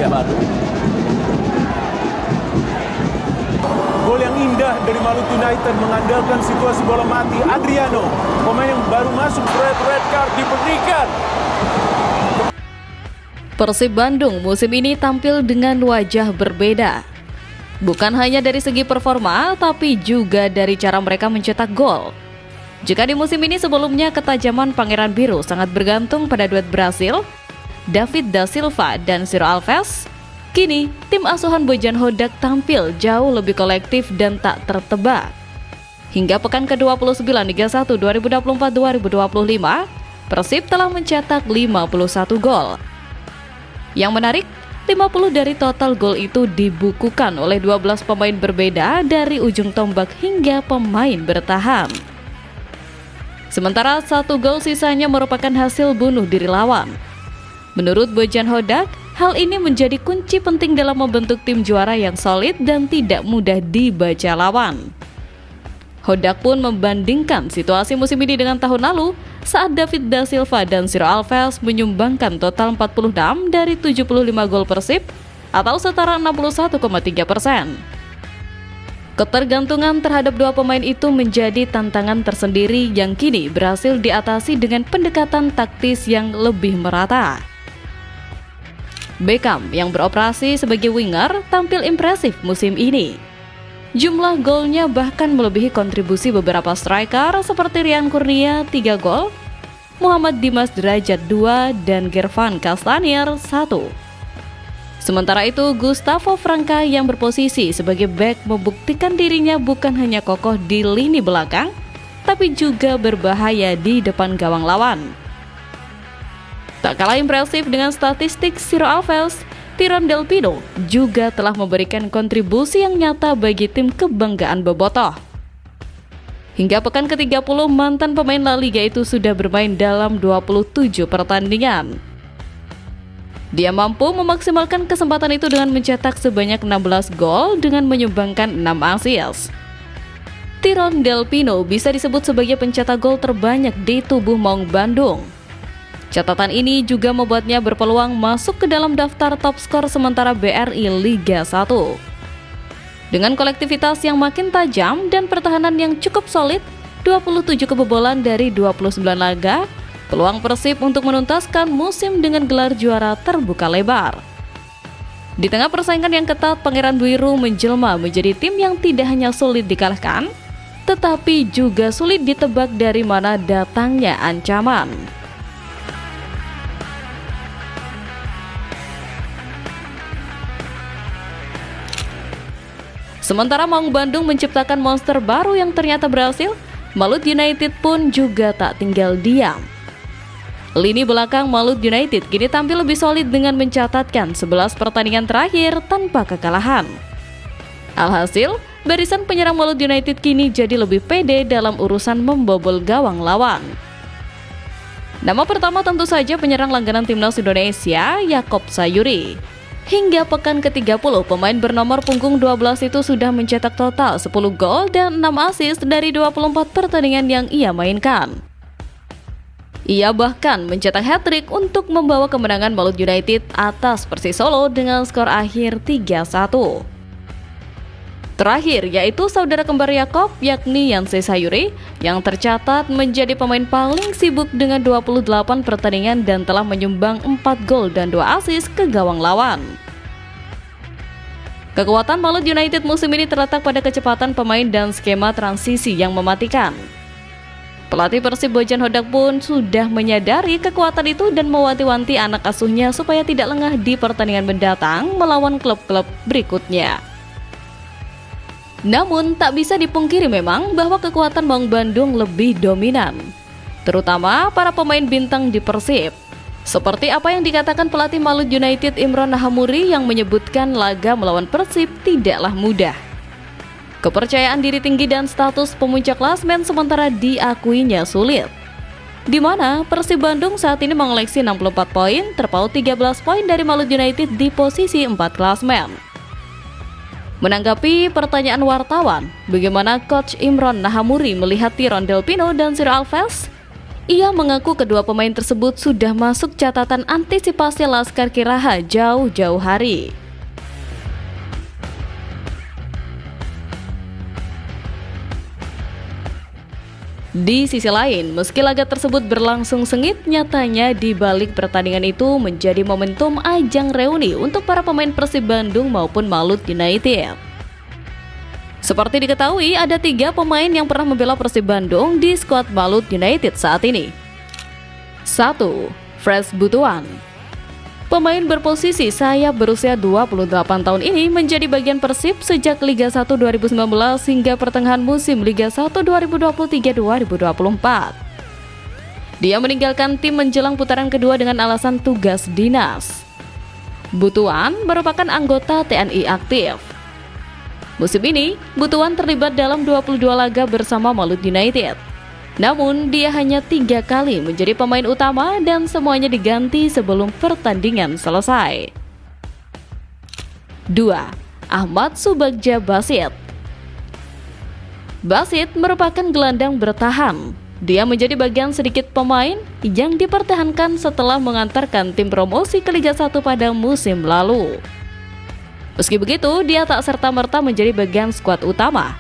Persib Bandung. Gol yang indah dari Maluku United mengandalkan situasi bola mati. Adriano, pemain yang baru masuk, red card diberikan. Persib Bandung musim ini tampil dengan wajah berbeda. Bukan hanya dari segi performa, tapi juga dari cara mereka mencetak gol. Jika di musim ini sebelumnya ketajaman Pangeran Biru sangat bergantung pada duet Brasil, David da Silva dan Ciro Alves, kini tim asuhan Bojan Hodak tampil jauh lebih kolektif dan tak tertebak. Hingga pekan ke-29 Liga 1 2024-2025, Persib telah mencetak 51 gol. Yang menarik, 50 dari total gol itu dibukukan oleh 12 pemain berbeda dari ujung tombak hingga pemain bertahan. Sementara 1 gol sisanya merupakan hasil bunuh diri lawan. Menurut Bojan Hodak, hal ini menjadi kunci penting dalam membentuk tim juara yang solid dan tidak mudah dibaca lawan. Hodak pun membandingkan situasi musim ini dengan tahun lalu saat David da Silva dan Ciro Alves menyumbangkan total 46 dari 75 gol Persib atau setara 61,3%. Ketergantungan terhadap dua pemain itu menjadi tantangan tersendiri yang kini berhasil diatasi dengan pendekatan taktis yang lebih merata. Beckham yang beroperasi sebagai winger tampil impresif musim ini. Jumlah golnya bahkan melebihi kontribusi beberapa striker seperti Rian Kurnia 3 gol, Muhammad Dimas Derajat 2, dan Gervan Castanier 1. Sementara itu, Gustavo Franca yang berposisi sebagai bek membuktikan dirinya bukan hanya kokoh di lini belakang, tapi juga berbahaya di depan gawang lawan. Tak kalah impresif dengan statistik Ciro Alves, Tirone Del Pino juga telah memberikan kontribusi yang nyata bagi tim kebanggaan Bobotoh. Hingga pekan ke-30, mantan pemain La Liga itu sudah bermain dalam 27 pertandingan. Dia mampu memaksimalkan kesempatan itu dengan mencetak sebanyak 16 gol dengan menyumbangkan 6 assist. Tirone Del Pino bisa disebut sebagai pencetak gol terbanyak di tubuh Maung Bandung. Catatan ini juga membuatnya berpeluang masuk ke dalam daftar top skor sementara BRI Liga 1. Dengan kolektivitas yang makin tajam dan pertahanan yang cukup solid, 27 kebobolan dari 29 laga, peluang Persib untuk menuntaskan musim dengan gelar juara terbuka lebar. Di tengah persaingan yang ketat, Pangeran Biru menjelma menjadi tim yang tidak hanya sulit dikalahkan, tetapi juga sulit ditebak dari mana datangnya ancaman. Sementara Maung Bandung menciptakan monster baru yang ternyata berhasil, Malut United pun juga tak tinggal diam. Lini belakang Malut United kini tampil lebih solid dengan mencatatkan 11 pertandingan terakhir tanpa kekalahan. Alhasil, barisan penyerang Malut United kini jadi lebih pede dalam urusan membobol gawang lawan. Nama pertama tentu saja penyerang langganan timnas Indonesia, Yaakob Sayuri. Hingga pekan ke-30, pemain bernomor punggung 12 itu sudah mencetak total 10 gol dan 6 assist dari 24 pertandingan yang ia mainkan. Ia bahkan mencetak hat-trick untuk membawa kemenangan Malut United atas Persis Solo dengan skor akhir 3-1. Terakhir yaitu saudara kembar Yaakob yakni Yansay Sayuri yang tercatat menjadi pemain paling sibuk dengan 28 pertandingan dan telah menyumbang 4 gol dan 2 assist ke gawang lawan. Kekuatan Malut United musim ini terletak pada kecepatan pemain dan skema transisi yang mematikan. Pelatih Persib Bojan Hodak pun sudah menyadari kekuatan itu dan mewanti-wanti anak asuhnya supaya tidak lengah di pertandingan mendatang melawan klub-klub berikutnya. Namun tak bisa dipungkiri memang bahwa kekuatan Maung Bandung lebih dominan, terutama para pemain bintang di Persib. Seperti apa yang dikatakan pelatih Malut United Imron Nahamuri yang menyebutkan laga melawan Persib tidaklah mudah. Kepercayaan diri tinggi dan status pemuncak klasemen sementara diakuinya sulit. Di mana Persib Bandung saat ini mengoleksi 64 poin, terpaut 13 poin dari Malut United di posisi 4 klasemen. Menanggapi pertanyaan wartawan, bagaimana Coach Imron Nahamuri melihat Tirone Del Pino dan Ciro Alves? Ia mengaku kedua pemain tersebut sudah masuk catatan antisipasi Laskar Kiraha jauh-jauh hari. Di sisi lain, meski laga tersebut berlangsung sengit, nyatanya di balik pertandingan itu menjadi momentum ajang reuni untuk para pemain Persib Bandung maupun Malut United. Seperti diketahui, ada 3 pemain yang pernah membela Persib Bandung di skuad Malut United saat ini. 1. Fresh Butuan. Pemain berposisi sayap berusia 28 tahun ini menjadi bagian Persib sejak Liga 1 2019 hingga pertengahan musim Liga 1 2023-2024. Dia meninggalkan tim menjelang putaran kedua dengan alasan tugas dinas. Butuan merupakan anggota TNI aktif. Musim ini, Butuan terlibat dalam 22 laga bersama Malut United. Namun, dia hanya 3 kali menjadi pemain utama dan semuanya diganti sebelum pertandingan selesai. 2. Ahmad Subagja Basit. Basit merupakan gelandang bertahan. Dia menjadi bagian sedikit pemain yang dipertahankan setelah mengantarkan tim promosi ke Liga 1 pada musim lalu. Meski begitu, dia tak serta-merta menjadi bagian skuad utama.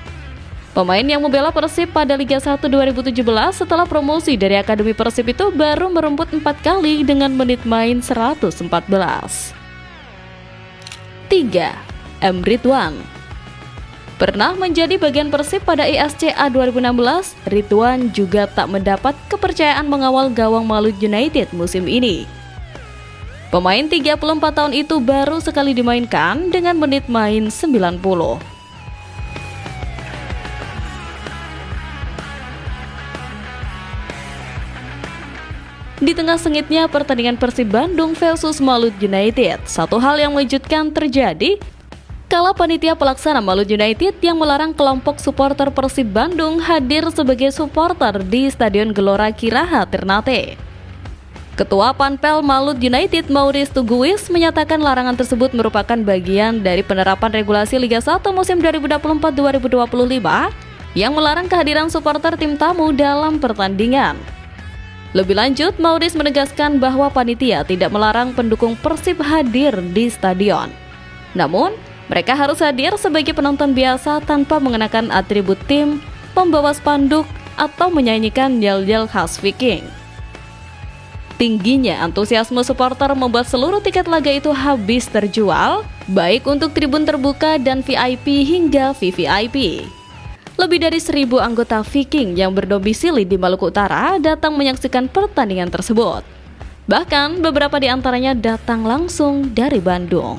Pemain yang membela Persib pada Liga 1 2017 setelah promosi dari Akademi Persib itu baru merumput 4 kali dengan menit main 114. 3. M. Ridwan. Pernah menjadi bagian Persib pada ISCA 2016, Ridwan juga tak mendapat kepercayaan mengawal gawang Malut United musim ini. Pemain 34 tahun itu baru sekali dimainkan dengan menit main 90. Di tengah sengitnya pertandingan Persib Bandung versus Malut United, satu hal yang mengejutkan terjadi kala panitia pelaksana Malut United yang melarang kelompok supporter Persib Bandung hadir sebagai supporter di Stadion Gelora Kiraha Ternate. Ketua Panpel Malut United Maurice Tuguis menyatakan larangan tersebut merupakan bagian dari penerapan regulasi Liga 1 musim 2024-2025 yang melarang kehadiran supporter tim tamu dalam pertandingan. Lebih lanjut, Maurice menegaskan bahwa panitia tidak melarang pendukung Persib hadir di stadion. Namun, mereka harus hadir sebagai penonton biasa tanpa mengenakan atribut tim, membawa spanduk, atau menyanyikan yel-yel khas Viking. Tingginya antusiasme supporter membuat seluruh tiket laga itu habis terjual, baik untuk tribun terbuka dan VIP hingga VVIP. Lebih dari 1.000 anggota Viking yang berdomisili di Maluku Utara datang menyaksikan pertandingan tersebut. Bahkan beberapa di antaranya datang langsung dari Bandung.